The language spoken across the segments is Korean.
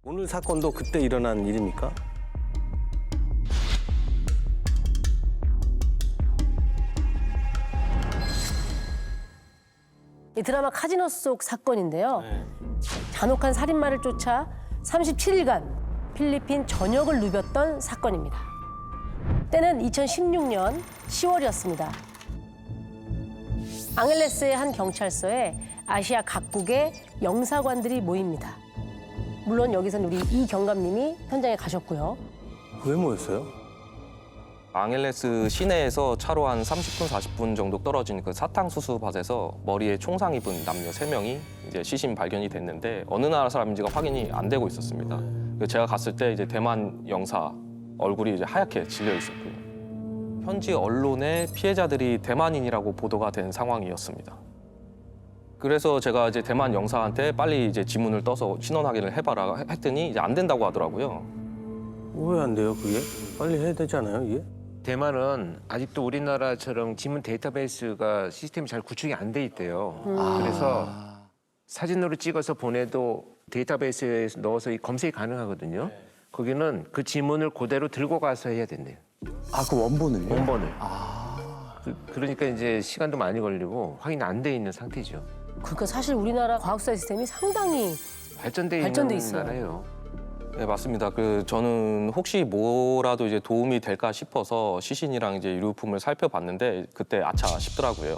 오늘 사건도 그때 일어난 일입니까? 이 드라마 카지노 속 사건인데요. 네. 잔혹한 살인마를 쫓아 37일간 필리핀 전역을 누볐던 사건입니다. 때는 2016년 10월이었습니다. 앙헬레스의 한 경찰서에 아시아 각국의 영사관들이 모입니다. 물론 여기서는 우리 이 경감님이 현장에 가셨고요. 왜 모였어요? 앙헬레스 시내에서 차로 한 30분, 40분 정도 떨어진 그 사탕수수밭에서 머리에 총상 입은 남녀 3명이 이제 시신 발견이 됐는데 어느 나라 사람인지가 확인이 안 되고 있었습니다. 그래서 제가 갔을 때 이제 대만 영사 얼굴이 이제 하얗게 질려 있었고요. 현지 언론에 피해자들이 대만인이라고 보도가 된 상황이었습니다. 그래서 제가 이제 대만 영사한테 빨리 이제 지문을 떠서 신원 확인을 해봐라 했더니 이제 안 된다고 하더라고요. 왜 안 돼요, 그게? 빨리 해야 되지 않아요, 이게? 대만은 아직도 우리나라처럼 지문 데이터베이스가 시스템이 잘 구축이 안 돼 있대요. 그래서 사진으로 찍어서 보내도 데이터베이스에 넣어서 검색이 가능하거든요. 거기는 그 지문을 그대로 들고 가서 해야 된대요. 아, 그 원본을요? 원본을. 그러니까 이제 시간도 많이 걸리고 확인 안 돼 있는 상태죠. 그러니까 사실 우리나라 과학수사 시스템이 상당히 발전돼 발전돼 있는 있어요. 나라예요. 네, 맞습니다. 저는 혹시 뭐라도 이제 도움이 될까 싶어서 시신이랑 이제 유류품을 살펴봤는데 그때 아차 싶더라고요.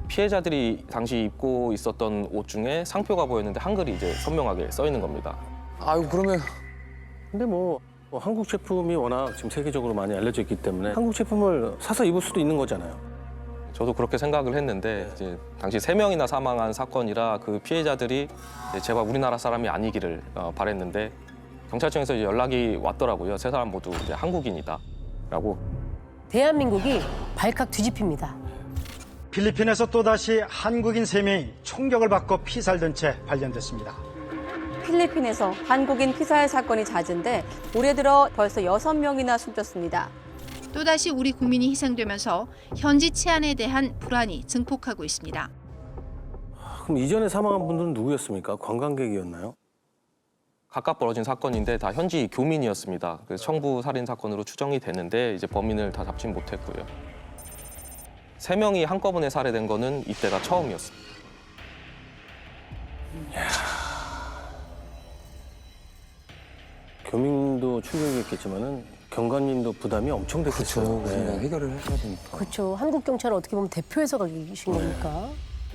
피해자들이 당시 입고 있었던 옷 중에 상표가 보였는데 한글이 이제 선명하게 써 있는 겁니다. 아유, 그러면 근데 뭐 한국 제품이 워낙 지금 세계적으로 많이 알려져 있기 때문에 한국 제품을 사서 입을 수도 있는 거잖아요. 저도 그렇게 생각을 했는데 이제 당시 3명이나 사망한 사건이라 그 피해자들이 이제 제발 우리나라 사람이 아니기를 바랬는데 경찰청에서 이제 연락이 왔더라고요. 3사람 모두 이제 한국인이다라고. 대한민국이 발칵 뒤집힙니다. 필리핀에서 또다시 한국인 3명이 총격을 받고 피살된 채 발견됐습니다. 필리핀에서 한국인 피살 사건이 잦은데 올해 들어 벌써 6명이나 숨졌습니다. 또다시 우리 국민이 희생되면서 현지 치안에 대한 불안이 증폭하고 있습니다. 그럼 이전에 사망한 분들은 누구였습니까? 관광객이었나요? 각각 벌어진 사건인데 다 현지 교민이었습니다. 그래서 청부 살인 사건으로 추정이 되는데 이제 범인을 다 잡진 못했고요. 3명이 한꺼번에 살해된 거는 이때가 처음이었습니다. 교민도 충격이었겠지만은 경관님도 부담이 엄청 됐겠어요. 그렇죠. 그냥 해결을 해야 되니까. 그렇죠. 한국 경찰은 어떻게 보면 대표해서 가신 거니까.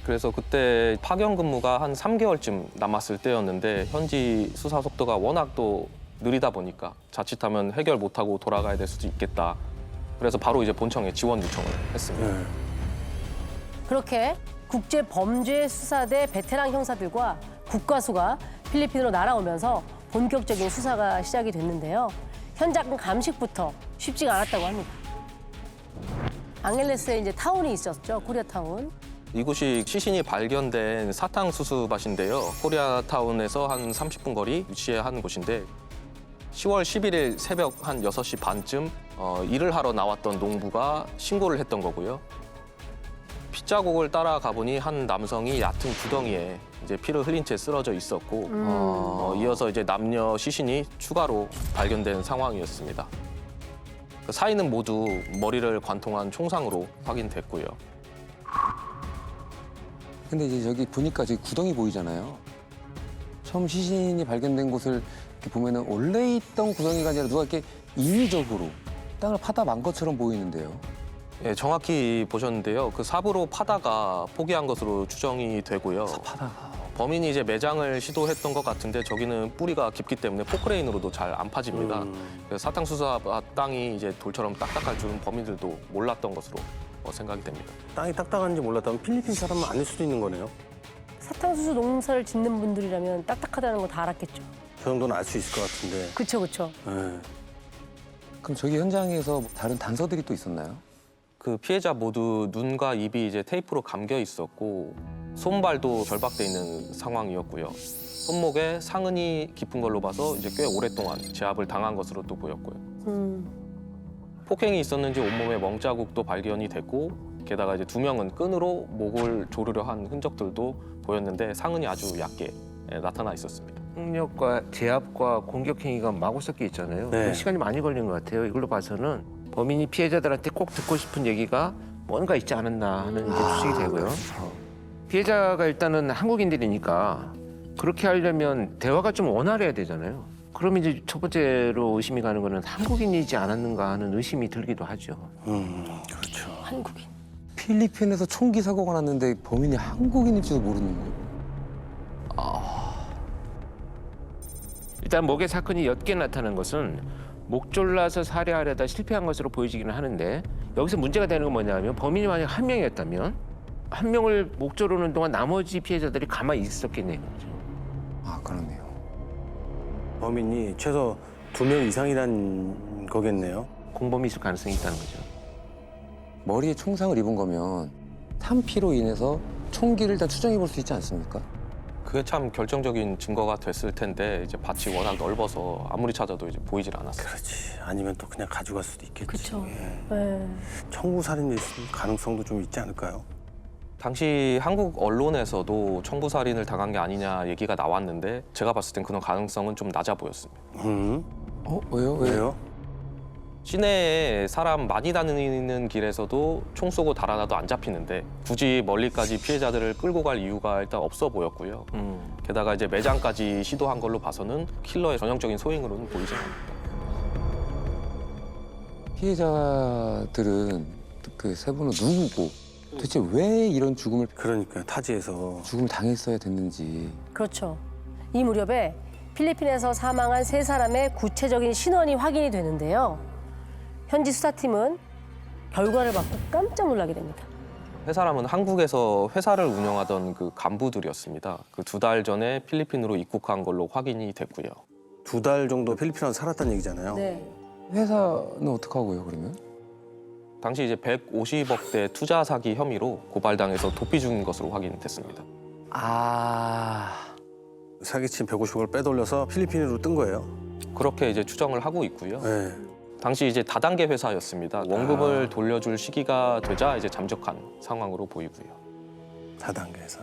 그래서 그때 파견 근무가 한 3개월쯤 남았을 때였는데 현지 수사 속도가 워낙 또 느리다 보니까 자칫하면 해결 못하고 돌아가야 될 수도 있겠다. 그래서 바로 이제 본청에 지원 요청을 했습니다. 네. 그렇게 국제범죄수사대 베테랑 형사들과 국가수가 필리핀으로 날아오면서 본격적인 수사가 시작이 됐는데요. 현장 감식부터 쉽지가 않았다고 합니다. 앙헬레스에 이제 타운이 있었죠, 코리아타운. 이곳이 시신이 발견된 사탕수수밭인데요. 코리아타운에서 한 30분 거리 위치에 한 곳인데 10월 11일 새벽 한 6시 반쯤 일을 하러 나왔던 농부가 신고를 했던 거고요. 핏자국을 따라가 보니 한 남성이 얕은 구덩이에 이제 피를 흘린 채 쓰러져 있었고 이어서 이제 남녀 시신이 추가로 발견된 상황이었습니다. 그 사인은 모두 머리를 관통한 총상으로 확인됐고요. 근데 이제 저기 보니까 저기 구덩이 보이잖아요. 처음 시신이 발견된 곳을 이렇게 보면은 원래 있던 구덩이가 아니라 누가 이렇게 인위적으로 땅을 파다 만 것처럼 보이는데요. 예, 정확히 보셨는데요. 그 삽으로 파다가 포기한 것으로 추정이 되고요. 파다가. 범인이 이제 매장을 시도했던 것 같은데 저기는 뿌리가 깊기 때문에 포크레인으로도 잘 안 파집니다. 그래서 사탕수수밭 땅이 이제 돌처럼 딱딱할 줄은 범인들도 몰랐던 것으로 생각이 됩니다. 땅이 딱딱한지 몰랐다면 필리핀 사람은 아닐 수도 있는 거네요. 사탕수수 농사를 짓는 분들이라면 딱딱하다는 거 다 알았겠죠. 저 정도는 알 수 있을 것 같은데. 그렇죠, 그렇죠. 네. 그럼 저기 현장에서 다른 단서들이 또 있었나요? 그 피해자 모두 눈과 입이 이제 테이프로 감겨 있었고 손발도 결박돼 있는 상황이었고요. 손목에 상흔이 깊은 걸로 봐서 이제 꽤 오랫동안 제압을 당한 것으로 또 보였고요. 폭행이 있었는지 온몸에 멍자국도 발견이 됐고 게다가 이제 2명은 끈으로 목을 조르려 한 흔적들도 보였는데 상흔이 아주 얕게 나타나 있었습니다. 폭력과 제압과 공격 행위가 마구 섞여 있잖아요. 네. 시간이 많이 걸린 것 같아요. 이걸로 봐서는 범인이 피해자들한테 꼭 듣고 싶은 얘기가 뭔가 있지 않았나 하는 이제 추측이 되고요. 피해자가 일단은 한국인들이니까 그렇게 하려면 대화가 좀 원활해야 되잖아요. 그럼 이제 첫 번째로 의심이 가는 거는 한국인이지 않았는가 하는 의심이 들기도 하죠. 그렇죠. 한국인. 필리핀에서 총기 사고가 났는데 범인이 한국인일지도 모르는 거예요. 일단 목의 사건이 옅게 나타난 것은 목 졸라서 살해하려다 실패한 것으로 보여지기는 하는데 여기서 문제가 되는 건 뭐냐면 범인이 만약 한 명이었다면 한 명을 목 조르는 동안 나머지 피해자들이 가만히 있었겠네요. 아, 그렇네요. 범인이 최소 2명 이상이란 거겠네요. 공범이 있을 가능성이 있다는 거죠. 머리에 총상을 입은 거면 탄피로 인해서 총기를 일단 추정해 볼 수 있지 않습니까? 그게 참 결정적인 증거가 됐을 텐데 이제 밭이 워낙 넓어서 아무리 찾아도 이제 보이질 않았어요. 그렇지. 아니면 또 그냥 가져갈 수도 있겠지. 그쵸. 예. 네. 청부 살인일 가능성도 좀 있지 않을까요? 당시 한국 언론에서도 청부살인을 당한 게 아니냐 얘기가 나왔는데 제가 봤을 땐 그런 가능성은 좀 낮아 보였습니다. 왜요? 왜요? 시내에 사람 많이 다니는 길에서도 총 쏘고 달아나도 안 잡히는데 굳이 멀리까지 피해자들을 끌고 갈 이유가 일단 없어 보였고요. 게다가 이제 매장까지 시도한 걸로 봐서는 킬러의 전형적인 소행으로는 보이지 않습니다. 피해자들은 그 세 분은 누구고 도대체 왜 이런 죽음을 타지에서. 당했어야 됐는지. 그렇죠. 이 무렵에 필리핀에서 사망한 3사람의 구체적인 신원이 확인이 되는데요. 현지 수사팀은 결과를 받고 깜짝 놀라게 됩니다. 세 사람은 한국에서 회사를 운영하던 그 간부들이었습니다. 그 2달 전에 필리핀으로 입국한 걸로 확인이 됐고요. 2달 정도 필리핀에서 살았다는 얘기잖아요. 네. 회사는 어떡하고요, 그러면? 당시 이제 150억대 투자 사기 혐의로 고발당해서 도피 중인 것으로 확인됐습니다. 사기친 150억을 빼돌려서 필리핀으로 뜬 거예요. 그렇게 이제 추정을 하고 있고요. 네. 당시 이제 다단계 회사였습니다. 원금을 돌려줄 시기가 되자 이제 잠적한 상황으로 보이고요. 다단계에서.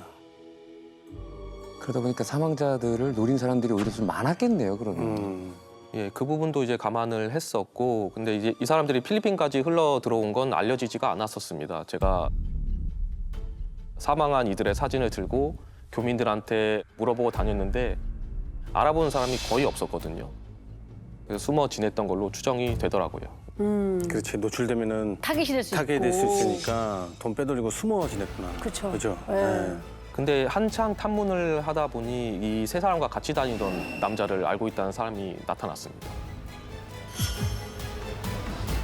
그러다 보니까 사망자들을 노린 사람들이 오히려 좀 많았겠네요, 그러면. 예, 그 부분도 이제 감안을 했었고, 근데 이제 이 사람들이 필리핀까지 흘러 들어온 건 알려지지가 않았었습니다. 제가 사망한 이들의 사진을 들고 교민들한테 물어보고 다녔는데 알아보는 사람이 거의 없었거든요. 그래서 숨어 지냈던 걸로 추정이 되더라고요. 그렇지. 노출되면은 타깃이 될 수 있고. 타겟이 될 수 있으니까 돈 빼돌리고 숨어 지냈구나. 그쵸. 그죠? 네. 네. 근데 한창 탐문을 하다 보니 이 3사람과 같이 다니던 남자를 알고 있다는 사람이 나타났습니다.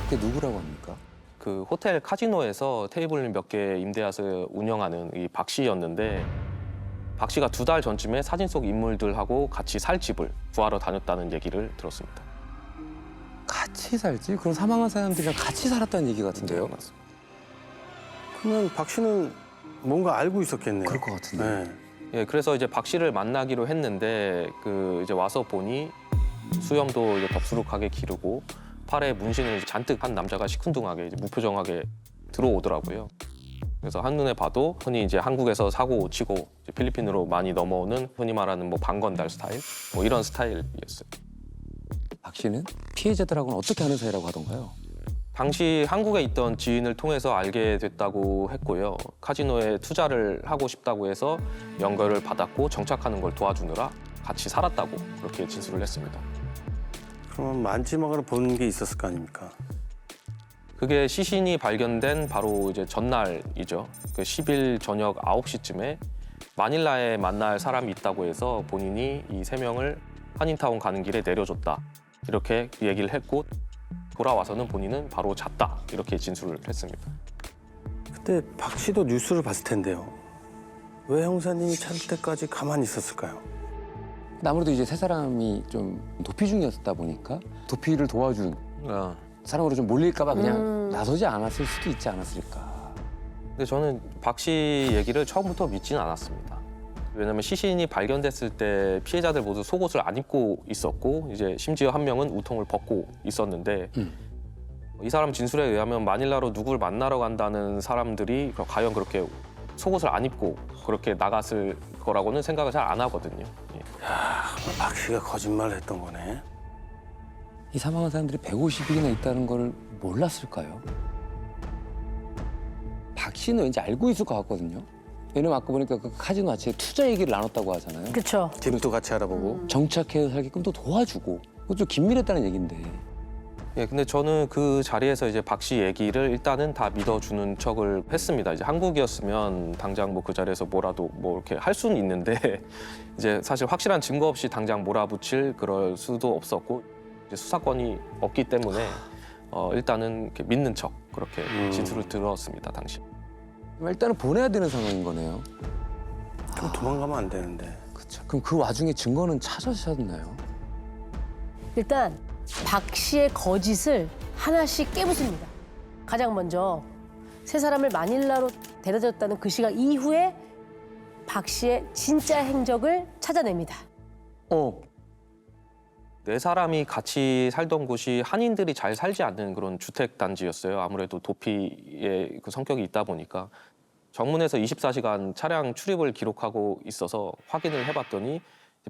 그게 누구라고 합니까? 그 호텔 카지노에서 테이블 몇 개 임대해서 운영하는 이 박 씨였는데 박 씨가 2달 전쯤에 사진 속 인물들하고 같이 살 집을 구하러 다녔다는 얘기를 들었습니다. 같이 살지? 그럼 사망한 사람들이랑 같이 살았다는 얘기 같은데요? 맞습니다. 그러면 박 씨는 뭔가 알고 있었겠네요. 그럴 것 같은데. 네. 예, 그래서 이제 박 씨를 만나기로 했는데 그 이제 와서 보니 수염도 이제 덥수룩하게 기르고 팔에 문신을 잔뜩 한 남자가 시큰둥하게 이제 무표정하게 들어오더라고요. 그래서 한눈에 봐도 흔히 이제 한국에서 사고 치고 이제 필리핀으로 많이 넘어오는 흔히 말하는 뭐 방건달 스타일 뭐 이런 스타일이었어요. 박 씨는 피해자들하고는 어떻게 하는 사이라고 하던가요? 당시 한국에 있던 지인을 통해서 알게 됐다고 했고요. 카지노에 투자를 하고 싶다고 해서 연결을 받았고 정착하는 걸 도와주느라 같이 살았다고 그렇게 진술을 했습니다. 그러면 만지막으로 본 게 있었을 거 아닙니까? 그게 시신이 발견된 바로 이제 전날이죠. 그 10일 저녁 9시쯤에 마닐라에 만날 사람이 있다고 해서 본인이 이 3명을 한인타운 가는 길에 내려줬다. 이렇게 얘기를 했고 돌아와서는 본인은 바로 잤다. 이렇게 진술을 했습니다. 그때 박 씨도 뉴스를 봤을 텐데요. 왜 형사님이 찾을 때까지 가만히 있었을까요? 아무래도 이제 세 사람이 좀 도피 중이었다 보니까 도피를 도와준 사람으로 좀 몰릴까 봐 그냥 나서지 않았을 수도 있지 않았을까. 근데 저는 박 씨 얘기를 처음부터 믿지는 않았습니다. 왜냐면 시신이 발견됐을 때 피해자들 모두 속옷을 안 입고 있었고 이제 심지어 한 명은 우통을 벗고 있었는데 이 사람 진술에 의하면 마닐라로 누구를 만나러 간다는 사람들이 과연 그렇게 속옷을 안 입고 그렇게 나갔을 거라고는 생각을 잘 안 하거든요. 예. 박 씨가 거짓말을 했던 거네. 이 사망한 사람들이 150일이나 있다는 걸 몰랐을까요? 박 씨는 왠지 알고 있을 것 같거든요. 왜냐면 아까 보니까 그 카지노 아치에 투자 얘기를 나눴다고 하잖아요. 그렇죠. 집도 같이 알아보고. 정착해서 살게끔 또 도와주고. 그것도 좀 긴밀했다는 얘기인데. 예, 근데 저는 그 자리에서 이제 박 씨 얘기를 일단은 다 믿어주는 척을 했습니다. 이제 한국이었으면 당장 뭐 그 자리에서 뭐라도 뭐 이렇게 할 수는 있는데 이제 사실 확실한 증거 없이 당장 몰아붙일 그럴 수도 없었고 이제 수사권이 없기 때문에 일단은 이렇게 믿는 척 그렇게 진술을 들었습니다, 당시. 일단은 보내야 되는 상황인 거네요. 좀 도망가면 안 되는데. 그렇죠. 그럼 그 와중에 증거는 찾으셨나요? 일단 박 씨의 거짓을 하나씩 깨부숩니다. 가장 먼저 세 사람을 마닐라로 데려다줬다는 그 시각 이후에 박 씨의 진짜 행적을 찾아냅니다. 네 사람이 같이 살던 곳이 한인들이 잘 살지 않는 그런 주택 단지였어요. 아무래도 도피의 그 성격이 있다 보니까 정문에서 24시간 차량 출입을 기록하고 있어서 확인을 해봤더니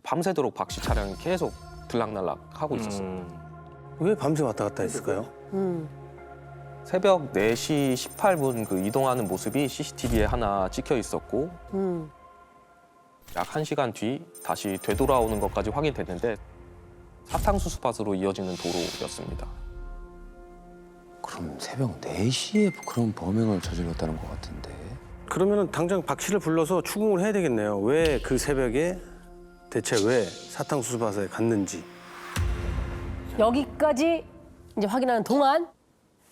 밤새도록 박 씨 차량이 계속 들락날락 하고 있었어요. 왜 밤새 왔다 갔다 했을까요? 새벽 4시 18분 그 이동하는 모습이 CCTV에 하나 찍혀 있었고 약 1시간 뒤 다시 되돌아오는 것까지 확인됐는데 사탕수수밭으로 이어지는 도로였습니다. 그럼 새벽 4시에 그런 범행을 저질렀다는 것 같은데. 그러면은 당장 박 씨를 불러서 추궁을 해야 되겠네요. 왜 그 새벽에 대체 왜 사탕수수밭에 갔는지. 여기까지 이제 확인하는 동안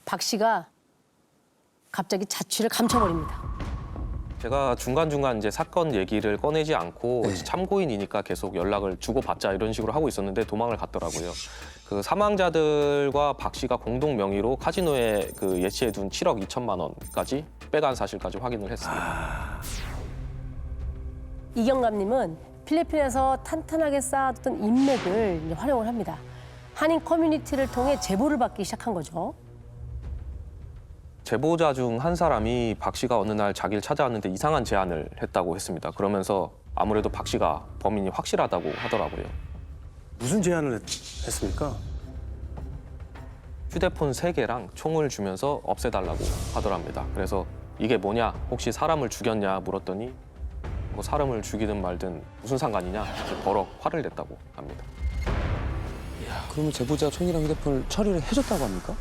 박 씨가 갑자기 자취를 감춰버립니다. 제가 중간중간 이제 사건 얘기를 꺼내지 않고 참고인이니까 계속 연락을 주고받자 이런 식으로 하고 있었는데 도망을 갔더라고요. 그 사망자들과 박 씨가 공동 명의로 카지노에 그 예치해둔 7억 2천만 원까지 빼간 사실까지 확인을 했습니다. 이경감님은 필리핀에서 탄탄하게 쌓아뒀던 인맥을 이제 활용을 합니다. 한인 커뮤니티를 통해 제보를 받기 시작한 거죠. 제보자 중 한 사람이 박 씨가 어느 날 자기를 찾아왔는데 이상한 제안을 했다고 했습니다. 그러면서 아무래도 박 씨가 범인이 확실하다고 하더라고요. 무슨 제안을 했습니까? 휴대폰 3개랑 총을 주면서 없애달라고 하더랍니다. 그래서 이게 뭐냐, 혹시 사람을 죽였냐 물었더니 뭐 사람을 죽이든 말든 무슨 상관이냐 이렇게 버럭 화를 냈다고 합니다. 그러면 제보자 총이랑 휴대폰을 처리를 해줬다고 합니까?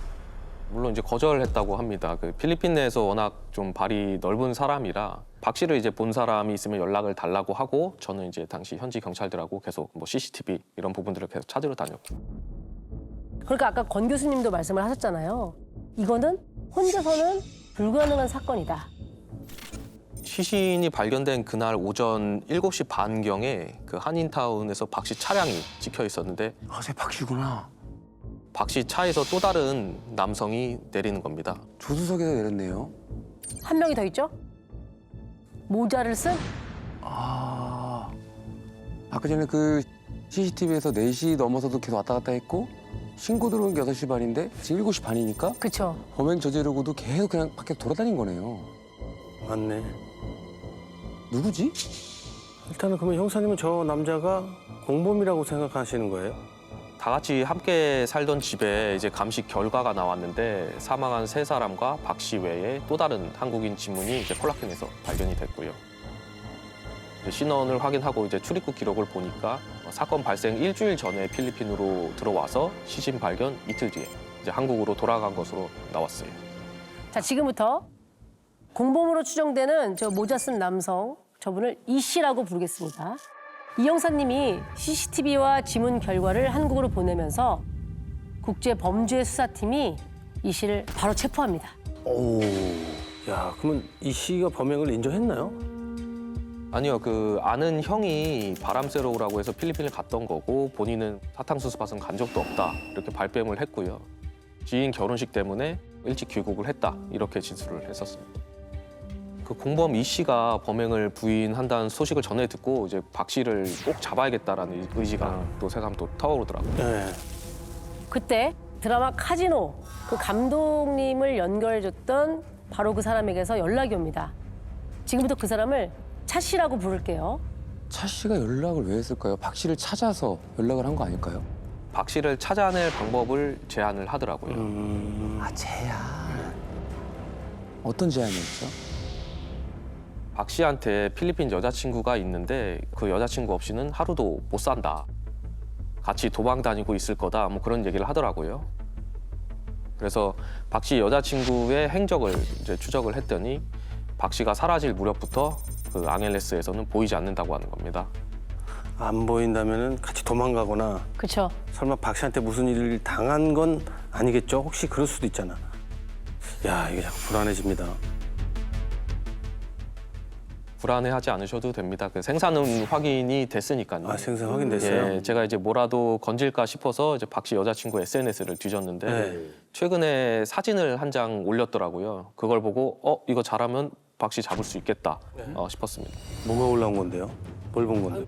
물론 이제 거절했다고 합니다. 그 필리핀 내에서 워낙 좀 발이 넓은 사람이라 박 씨를 이제 본 사람이 있으면 연락을 달라고 하고 저는 이제 당시 현지 경찰들하고 계속 뭐 CCTV 이런 부분들을 계속 찾으러 다녔고. 그러니까 아까 권 교수님도 말씀을 하셨잖아요. 이거는 혼자서는 불가능한 사건이다. 시신이 발견된 그날 오전 7시 반경에 그 한인타운에서 박 씨 차량이 찍혀 있었는데 새 박 씨구나. 박 씨 차에서 또 다른 남성이 내리는 겁니다. 조수석에서 내렸네요. 한 명이 더 있죠? 모자를 쓴 아까 전에 그 CCTV에서 4시 넘어서도 계속 왔다 갔다 했고 신고 들어온 게 6시 반인데 지금 7시 반이니까 그쵸. 범행 저지르고도 계속 그냥 밖에 돌아다닌 거네요. 맞네. 누구지? 일단은 그러면 형사님은 저 남자가 공범이라고 생각하시는 거예요? 다 같이 함께 살던 집에 이제 감식 결과가 나왔는데 사망한 3사람과 박 씨 외에 또 다른 한국인 지문이 이제 콜라캔에서 발견이 됐고요. 이제 신원을 확인하고 이제 출입국 기록을 보니까 사건 발생 일주일 전에 필리핀으로 들어와서 시신 발견 이틀 뒤에 이제 한국으로 돌아간 것으로 나왔어요. 자, 지금부터 공범으로 추정되는 저 모자 쓴 남성, 저분을 이 씨라고 부르겠습니다. 이 형사님이 CCTV와 지문 결과를 한국으로 보내면서 국제범죄수사팀이 이 씨를 바로 체포합니다. 오. 야, 그러면 이 씨가 범행을 인정했나요? 아니요, 그 아는 형이 바람 쐬러 오라고 해서 필리핀을 갔던 거고 본인은 사탕수수밭은 간 적도 없다 이렇게 발뺌을 했고요. 지인 결혼식 때문에 일찍 귀국을 했다 이렇게 진술을 했었습니다. 그 공범 이 씨가 범행을 부인한다는 소식을 전해 듣고 이제 박 씨를 꼭 잡아야겠다라는 의지가 또 새삼 또 타오르더라고요. 네. 그때 드라마 카지노 그 감독님을 연결해줬던 바로 그 사람에게서 연락이 옵니다. 지금부터 그 사람을 차 씨라고 부를게요. 차 씨가 연락을 왜 했을까요? 박 씨를 찾아서 연락을 한 거 아닐까요? 박 씨를 찾아낼 방법을 제안을 하더라고요. 아, 제안. 어떤 제안이었죠? 박 씨한테 필리핀 여자친구가 있는데 그 여자친구 없이는 하루도 못 산다. 같이 도망 다니고 있을 거다. 뭐 그런 얘기를 하더라고요. 그래서 박 씨 여자친구의 행적을 이제 추적을 했더니 박 씨가 사라질 무렵부터 그 앙헬레스에서는 보이지 않는다고 하는 겁니다. 안 보인다면은 같이 도망가거나 그렇죠. 설마 박 씨한테 무슨 일을 당한 건 아니겠죠? 혹시 그럴 수도 있잖아. 야, 이게 자꾸 불안해집니다. 불안해하지 않으셔도 됩니다. 그 생사는 확인이 됐으니까요. 아, 생생 확인됐어요? 예, 제가 이제 뭐라도 건질까 싶어서 이제 박 씨 여자친구 SNS를 뒤졌는데 네. 최근에 사진을 한 장 올렸더라고요. 그걸 보고 이거 잘하면 박 씨 잡을 수 있겠다 싶었습니다. 뭐가 올라온 건데요? 뭘 본 건데?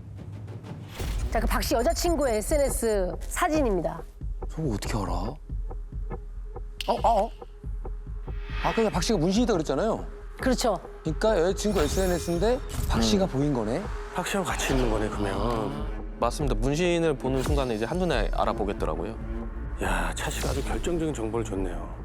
자, 그 박 씨 여자친구의 SNS 사진입니다. 저거 어떻게 알아? 아까 그냥 박 씨가 문신이다 그랬잖아요. 그렇죠. 그러니까 여자친구 SNS인데 박 씨가 보인 거네. 박 씨하고 같이 있는 거네, 그러면. 맞습니다. 문신을 보는 순간에 이제 한눈에 알아보겠더라고요. 야, 차 씨가 아주 결정적인 정보를 줬네요.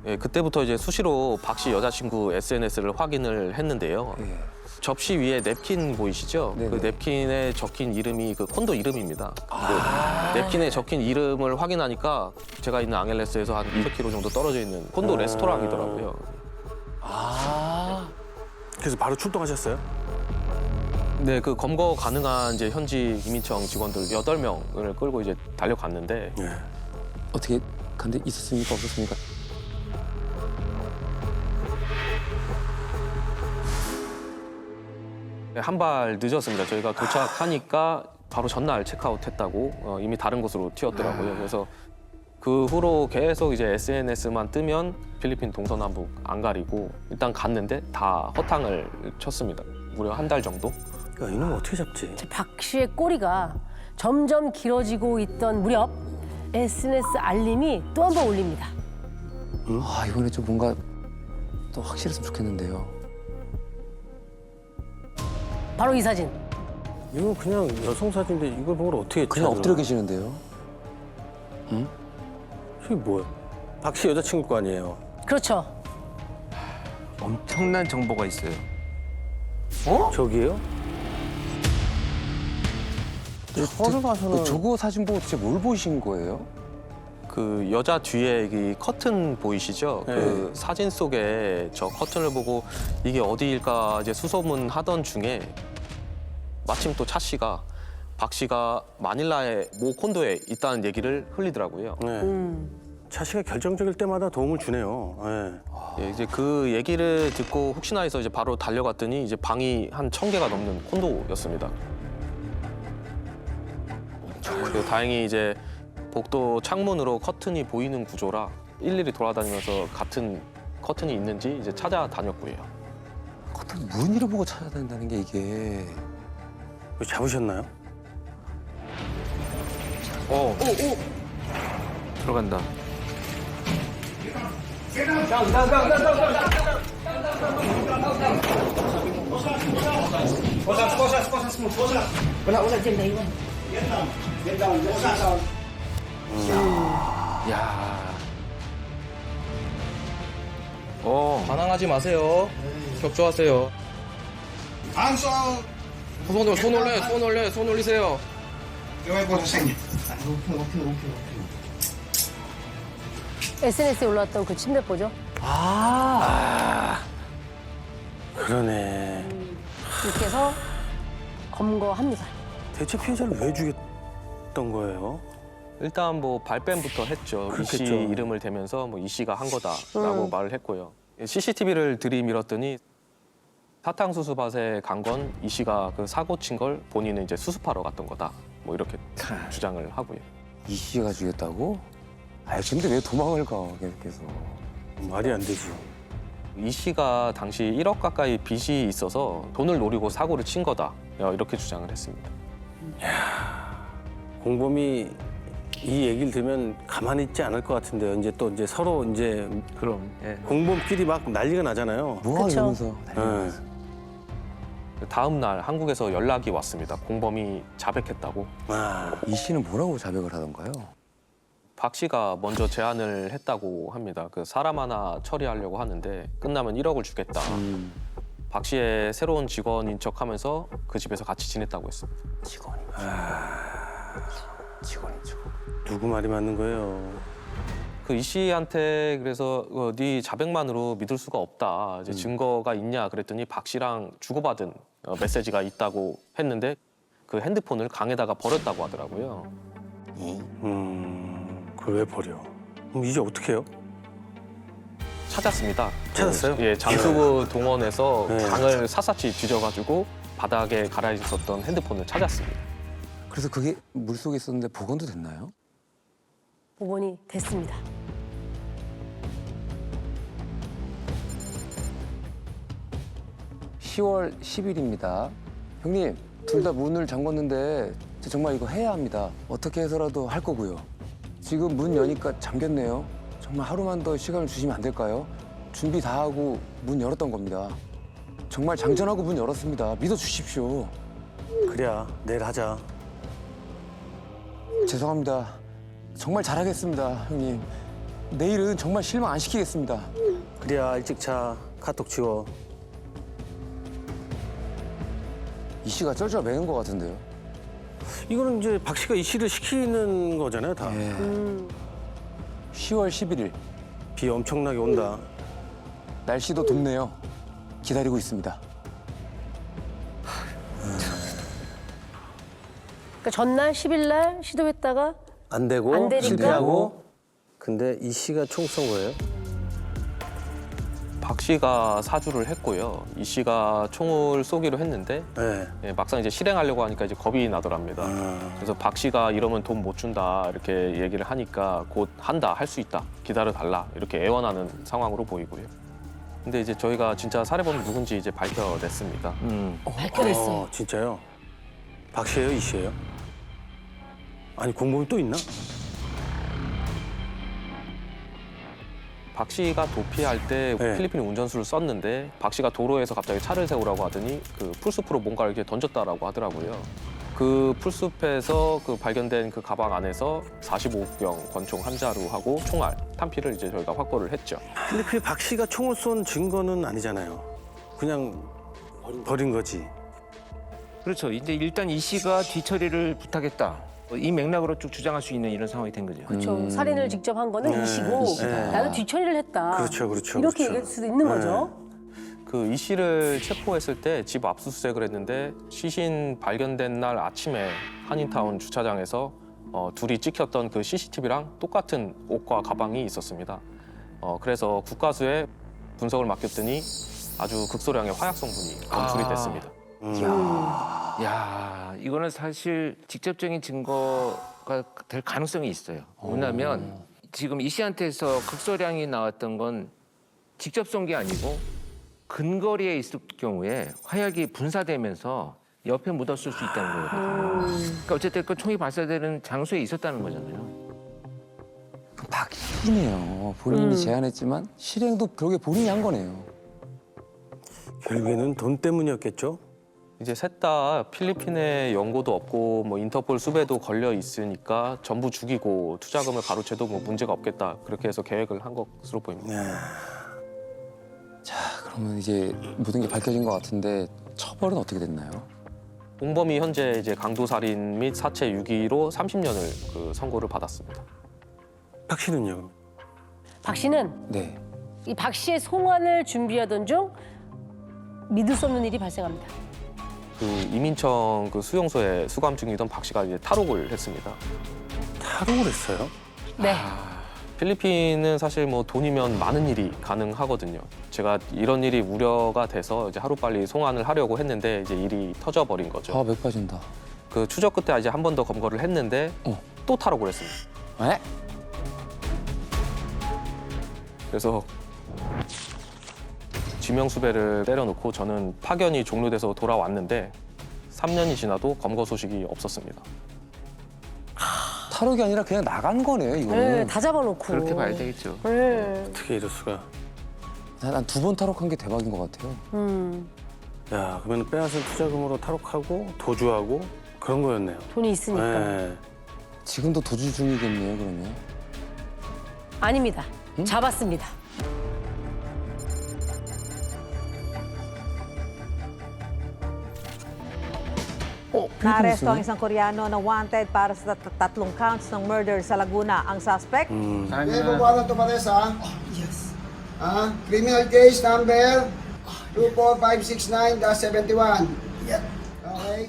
예, 그때부터 이제 수시로 박 씨 여자친구 SNS를 확인을 했는데요. 예. 접시 위에 냅킨 보이시죠? 네네. 그 냅킨에 적힌 이름이 그 콘도 이름입니다. 그 냅킨에 적힌 이름을 확인하니까 제가 있는 앙헬레스에서 한 200km 정도 떨어져 있는 콘도 레스토랑이더라고요. 그래서 바로 출동하셨어요? 네, 그 검거 가능한 이제 현지 이민청 직원들 8명을 끌고 이제 달려갔는데 네. 어떻게 간데 있었습니까? 없었습니까? 한 발 늦었습니다. 저희가 도착하니까 바로 전날 체크아웃했다고 이미 다른 곳으로 튀었더라고요. 그래서 그 후로 계속 이제 SNS만 뜨면 필리핀 동서남북 안 가리고 일단 갔는데 다 허탕을 쳤습니다. 무려 한 달 정도. 야, 이놈 어떻게 잡지? 자, 박 씨의 꼬리가 점점 길어지고 있던 무렵 SNS 알림이 또 한 번 울립니다. 아, 이번에 좀 뭔가 또 확실했으면 좋겠는데요. 바로 이 사진. 이건 그냥 여성 사진인데 이걸 보고 어떻게 그냥 찾아? 엎드려 계시는데요. 이게 뭐야? 박 씨 여자친구 거 아니에요? 그렇죠. 엄청난 정보가 있어요. 저기요? 서울 가서는 저거 사진 보고 도대체 뭘 보신 거예요? 그 여자 뒤에 이 커튼 보이시죠? 네. 그 사진 속에 저 커튼을 보고 이게 어디일까 이제 수소문 하던 중에 마침 또 차 씨가 박 씨가 마닐라의 모 콘도에 있다는 얘기를 흘리더라고요. 네. 차 씨가 결정적일 때마다 도움을 주네요. 네. 예, 이제 그 얘기를 듣고 혹시나 해서 이제 바로 달려갔더니 이제 방이 한 1000개가 넘는 콘도였습니다. 그리고 다행히 이제 복도 창문으로 커튼이 보이는 구조라 일일이 돌아다니면서 같은 커튼이 있는지 이제 찾아다녔고요. 커튼 무늬를 보고 찾아다닌다는 게 이게 이거 잡으셨나요? 들어간다. 야. 반항하지 마세요. 격조하세요. 손 올리세요. SNS에 올라왔던 그 침대포죠. 그러네. 이렇게 해서 검거합니다. 대체 피해자를 왜 죽였던 거예요? 일단 뭐 발뺌부터 했죠. 이 씨 그렇겠죠. 이름을 대면서 뭐 이 씨가 한 거다라고 말을 했고요. CCTV를 들이밀었더니 사탕수수밭에 간 건 이 씨가 그 사고 친 걸 본인은 이제 수습하러 갔던 거다. 뭐 이렇게 주장을 하고요. 이 씨가 죽였다고? 아, 근데 왜 도망을 가 계속해서? 말이 안 되지. 이 씨가 당시 1억 가까이 빚이 있어서 돈을 노리고 사고를 친 거다. 이렇게 주장을 했습니다. 공범이 이 얘기를 들으면 가만히 있지 않을 것 같은데요. 이제 또 이제 서로 이제 그럼. 예. 공범끼리 막 난리가 나잖아요. 뭐야 그쵸. 이러면서. 네. 다음 날 한국에서 연락이 왔습니다. 공범이 자백했다고. 이 씨는 뭐라고 자백을 하던가요? 박 씨가 먼저 제안을 했다고 합니다. 그 사람 하나 처리하려고 하는데 끝나면 1억을 주겠다. 박 씨의 새로운 직원인 척하면서 그 집에서 같이 지냈다고 했습니다. 직원이죠. 누구 말이 맞는 거예요? 그 이 씨한테 그래서 네 자백만으로 믿을 수가 없다. 이제 증거가 있냐 그랬더니 박 씨랑 주고받은 메시지가 있다고 했는데 그 핸드폰을 강에다가 버렸다고 하더라고요. 그걸 왜 버려? 그럼 이제 어떻게 해요? 찾았습니다. 찾았어요? 예, 장수구 동원에서 네. 강을 샅샅이 뒤져가지고 바닥에 갈아 있었던 핸드폰을 찾았습니다. 그래서 그게 물속에 있었는데 복원도 됐나요? 복원이 됐습니다. (10월 10일입니다) 형님, 둘 다 문을 잠궜는데 저 정말 이거 해야 합니다. 어떻게 해서라도 할 거고요. 지금 문 여니까 잠겼네요. 정말 하루만 더 시간을 주시면 안 될까요? 준비 다 하고 문 열었던 겁니다. 정말 장전하고 문 열었습니다. 믿어주십시오. 그래야 내일 하자. 죄송합니다. 정말 잘하겠습니다, 형님. 내일은 정말 실망 안 시키겠습니다. 그래야 일찍 자. 카톡 지워. 이 씨가 쩔쩔 매는 것 같은데요. 이거는 이제 박 씨가 이 씨를 시키는 거잖아요, 다. 예. 10월 11일 비 엄청나게 온다. 날씨도 덥네요. 기다리고 있습니다. 그러니까 전날 10일 날 시도했다가 안 되고 안 되니까? 실패하고. 근데 이 씨가 총 쏜 거예요? 박 씨가 사주를 했고요. 이 씨가 총을 쏘기로 했는데 네. 예, 막상 이제 실행하려고 하니까 이제 겁이 나더랍니다. 그래서 박 씨가 이러면 돈 못 준다 이렇게 얘기를 하니까 곧 한다, 할 수 있다, 기다려 달라 이렇게 애원하는 상황으로 보이고요. 근데 이제 저희가 진짜 살해범이 누군지 이제 밝혀냈습니다. 발견했어요. 진짜요? 박 씨예요, 이 씨예요? 아니 공범이 또 있나? 박 씨가 도피할 때 네. 필리핀 운전수를 썼는데 박 씨가 도로에서 갑자기 차를 세우라고 하더니 그 풀숲으로 뭔가를 이렇게 던졌다라고 하더라고요. 그 풀숲에서 그 발견된 그 가방 안에서 45경 권총 한 자루하고 총알, 탄피를 이제 저희가 확보를 했죠. 필리핀 박 씨가 총을 쏜 증거는 아니잖아요. 그냥 버린 거지. 그렇죠. 이제 일단 이 씨가 뒤처리를 부탁했다. 이 맥락으로 쭉 주장할 수 있는 이런 상황이 된 거죠. 그렇죠. 살인을 직접 한 거는 이 씨고 네. 나는 뒤처리를 했다. 그렇죠, 그렇죠, 이렇게 그렇죠. 얘기할 수도 있는 거죠. 그 이 씨를 체포했을 때 집 압수수색을 했는데 시신 발견된 날 아침에 한인타운 주차장에서 둘이 찍혔던 그 CCTV랑 똑같은 옷과 가방이 있었습니다. 그래서 국가수에 분석을 맡겼더니 아주 극소량의 화약 성분이 검출이 됐습니다. 야, 이거는 사실 직접적인 증거가 될 가능성이 있어요. 왜냐하면 지금 이 씨한테서 극소량이 나왔던 건 직접 쏜 게 아니고 근거리에 있을 경우에 화약이 분사되면서 옆에 묻었을 수 있다는 거거든요. 그러니까 어쨌든 그 총이 발사되는 장소에 있었다는 거잖아요. 그럼 박이네요. 본인이 제안했지만 실행도 결국에 본인이 한 거네요. 결국에는 돈 때문이었겠죠? 이제 셋 다 필리핀에 연고도 없고 뭐 인터폴 수배도 걸려 있으니까 전부 죽이고 투자금을 가로채도 뭐 문제가 없겠다 그렇게 해서 계획을 한 것으로 보입니다. 네. 자, 그러면 이제 모든 게 밝혀진 것 같은데 처벌은 어떻게 됐나요? 공범이 현재 이제 강도살인 및 사체 유기로 30년을 그 선고를 받았습니다. 박 씨는요? 박 씨는 네. 이 박 씨의 송환을 준비하던 중 믿을 수 없는 일이 발생합니다. 그 이민청 그 수용소에 수감 중이던 박 씨가 이제 탈옥을 했습니다. 탈옥을 했어요? 네. 필리핀은 사실 뭐 돈이면 많은 일이 가능하거든요. 제가 이런 일이 우려가 돼서 이제 하루빨리 송환을 하려고 했는데 이제 일이 터져버린 거죠. 아, 맥 빠진다. 그 추적 끝에 이제 한 번 더 검거를 했는데 또 탈옥을 했습니다. 에? 그래서 지명수배를 때려놓고 저는 파견이 종료돼서 돌아왔는데 3년이 지나도 검거 소식이 없었습니다. 탈옥이 아니라 그냥 나간 거네요, 이거는. 네, 다 잡아놓고. 그렇게 봐야 되겠죠. 네. 어떻게 이럴 수가? 난 두 번 탈옥한 게 대박인 것 같아요. 야, 그러면 빼앗은 투자금으로 탈옥하고 도주하고 그런 거였네요. 돈이 있으니까. 네. 지금도 도주 중이겠네요, 그러면. 아닙니다. 잡았습니다. Naaresto ang isang Koreano na wanted para sa tatlong counts ng murder sa Laguna. Ang suspect, May warrant to pares, ha? Yes. Criminal case number 24569-71. Yeah. Okay.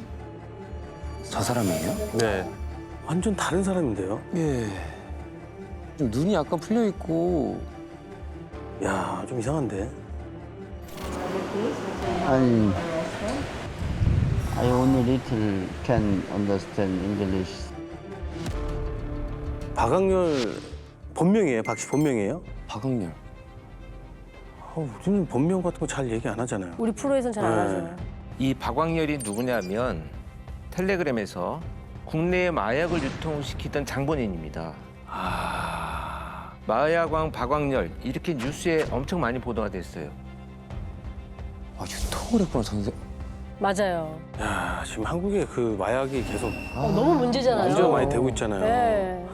저 사람이에요? 네. 완전 다른 사람인데요. 예. 좀 눈이 약간 풀려 있고 야, 좀 이상한데. I only little can understand English. 박학렬 본명이에요? 박씨 본명이에요? 박응렬. 우리는 본명 같은 거 잘 얘기 안 하잖아요. 우리 프로에서는 잘 안 네. 하죠. 이 박광렬이 누구냐면 텔레그램에서 국내에 마약을 유통시키던 장본인입니다. 마약왕 박광렬 이렇게 뉴스에 엄청 많이 보도가 됐어요. 아, 유통을 했구나, 전세. 맞아요. 야, 지금 한국에 그 마약이 계속 너무 문제잖아요. 문제가 많이 되고 있잖아요. 네.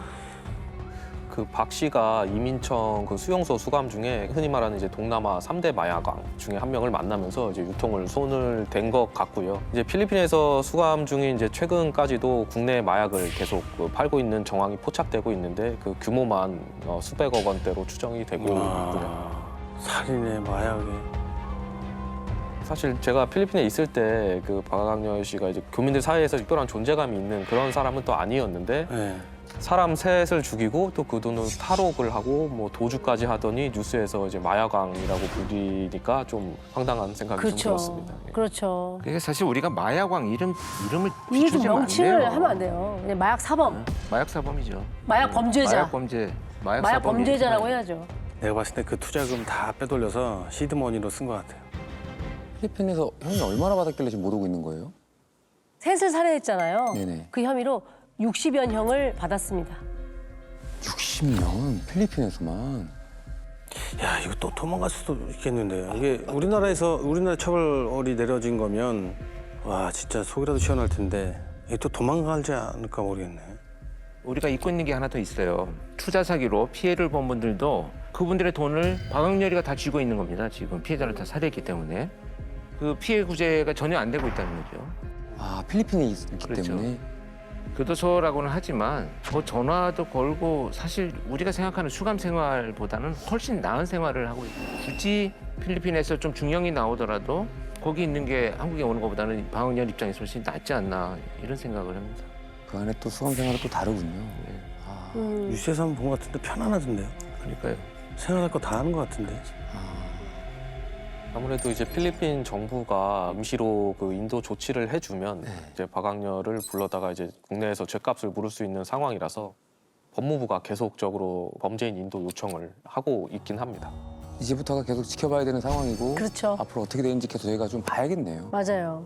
그 박 씨가 이민청 그 수용소 수감 중에 흔히 말하는 이제 동남아 3대 마약왕 중에 한 명을 만나면서 이제 유통을 손을 댄 것 같고요. 이제 필리핀에서 수감 중인 이제 최근까지도 국내 마약을 계속 그 팔고 있는 정황이 포착되고 있는데 그 규모만 수백억 원대로 추정이 되고 있고요. 살인에 마약에. 사실 제가 필리핀에 있을 때 그 박학렬 씨가 이제 교민들 사이에서 특별한 존재감이 있는 그런 사람은 또 아니었는데 네. 사람 셋을 죽이고 또 그 돈을 탈옥을 하고 뭐 도주까지 하더니 뉴스에서 이제 마약왕이라고 불리니까 좀 황당한 생각이 좀 그렇죠. 들었습니다. 예. 그렇죠. 그러니까 사실 우리가 마약왕 이름을 이게 좀 비추지면 안 명칭을 돼요. 하면 안 돼요. 그냥 마약 사범, 마약 사범이죠. 마약 범죄자, 마약 범죄, 마약, 마약 사범이. 범죄자라고 해야죠. 내가 봤을 때 그 투자금 다 빼돌려서 시드머니로 쓴 것 같아요. 필리핀에서 형이 얼마나 받았길래 지금 못 오고 있는 거예요? 셋을 살해했잖아요. 네네. 그 혐의로 60연형을 받았습니다. 60년 필리핀에서만. 야, 이거 또 도망갈 수도 있겠는데. 이게 우리나라 처벌이 내려진 거면 와, 진짜 속이라도 시원할 텐데 이게 또 도망가지 않을까 모르겠네. 우리가 잊고 있는 게 하나 더 있어요. 투자 사기로 피해를 본 분들도 그분들의 돈을 박학렬이가 다 쥐고 있는 겁니다. 지금 피해자를 다 살해했기 때문에 그 피해 구제가 전혀 안 되고 있다는 거죠. 아, 필리핀에 있기 그렇죠. 때문에. 교도소라고는 하지만 뭐 전화도 걸고 사실 우리가 생각하는 수감 생활보다는 훨씬 나은 생활을 하고 있어요. 굳이 필리핀에서 좀 중형이 나오더라도 거기 있는 게 한국에 오는 것보다는 박학렬 입장에서 훨씬 낫지 않나 이런 생각을 합니다. 그 안에 또 수감 생활은 또 다르군요. 뉴스에서 한번 본 것 같은데 편안하던데요. 그러니까요. 생각할 거 다 하는 것 같은데. 아무래도 이제 필리핀 정부가 임시로 그 인도 조치를 해주면 이제 박학렬을 불러다가 이제 국내에서 죗값을 물을 수 있는 상황이라서 법무부가 계속적으로 범죄인 인도 요청을 하고 있긴 합니다. 이제부터가 계속 지켜봐야 되는 상황이고 그렇죠. 앞으로 어떻게 되는지 계속 저희가 좀 봐야겠네요. 맞아요.